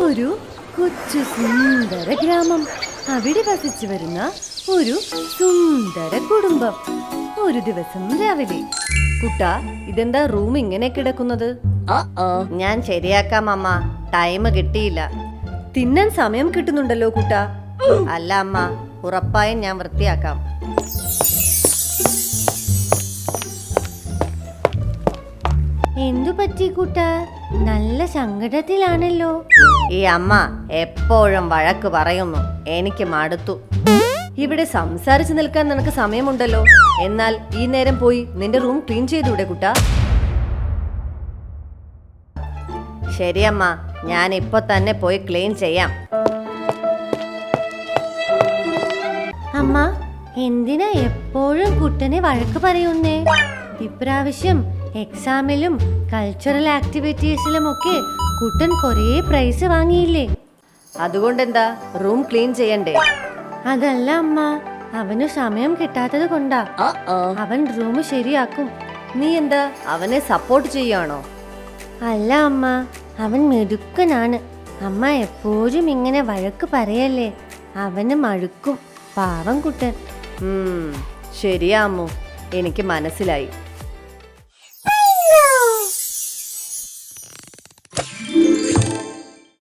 ഒരു കൊച്ചു സുന്ദര ഗ്രാമം. അവിടെ വസിച്ചു വരുന്ന ഒരു സുന്ദര കുടുംബം. ഒരു ദിവസം രാവിലെ, കുട്ടാ, ഇതെന്താ റൂം ഇങ്ങനെ കിടക്കുന്നത്? ഞാൻ ശരിയാക്കാം അമ്മ, ടൈം കിട്ടിയില്ല. തിന്നാൻ സമയം കിട്ടുന്നുണ്ടല്ലോ കുട്ടാ. അല്ല അമ്മ, ഉറപ്പായും ഞാൻ വൃത്തിയാക്കാം. എന്തു പറ്റി കുട്ടാ? നല്ല സങ്കടത്തിലാണല്ലോ. ഈ അമ്മ എപ്പോഴും വഴക്ക് പറയുന്നു, എനിക്ക് മടുത്തു. ഇവിടെ സംസാരിച്ചു നിൽക്കാൻ നിനക്ക് സമയമുണ്ടല്ലോ. എന്നാൽ ഈ നേരം പോയി നിന്റെ റൂം ക്ലീൻ ചെയ്തൂടെ കുട്ടാ? ശരിയമ്മ, ഞാൻ ഇപ്പൊ തന്നെ പോയി ക്ലീൻ ചെയ്യാം. അമ്മ, എന്തിനാ എപ്പോഴും കുട്ടനെ വഴക്ക് പറയുന്നേ? ഇപ്രാവശ്യം എക്സാമിലും കൾച്ചറൽ ആക്ടിവിറ്റീസിലും ഒക്കെ കുട്ടൻ കുറേ പ്രൈസ് വാങ്ങിയില്ലേ? അതുകൊണ്ടെന്താ, റൂം ക്ലീൻ ചെയ്യണ്ടേ? അതല്ല അമ്മ, അവന് സമയം കിട്ടാത്തത് കൊണ്ടാ. അവൻ റൂം ശരിയാക്കും. നീ എന്താ അവനെ സപ്പോർട്ട് ചെയ്യാണോ? അല്ല അമ്മ, അവൻ മിടുക്കനാണ്. അമ്മ എപ്പോഴും ഇങ്ങനെ വഴക്ക് പറയല്ലേ, അവന് മടുക്കും. പാവം കുട്ടൻ. ശരിയാ അമ്മു, എനിക്ക് മനസ്സിലായി.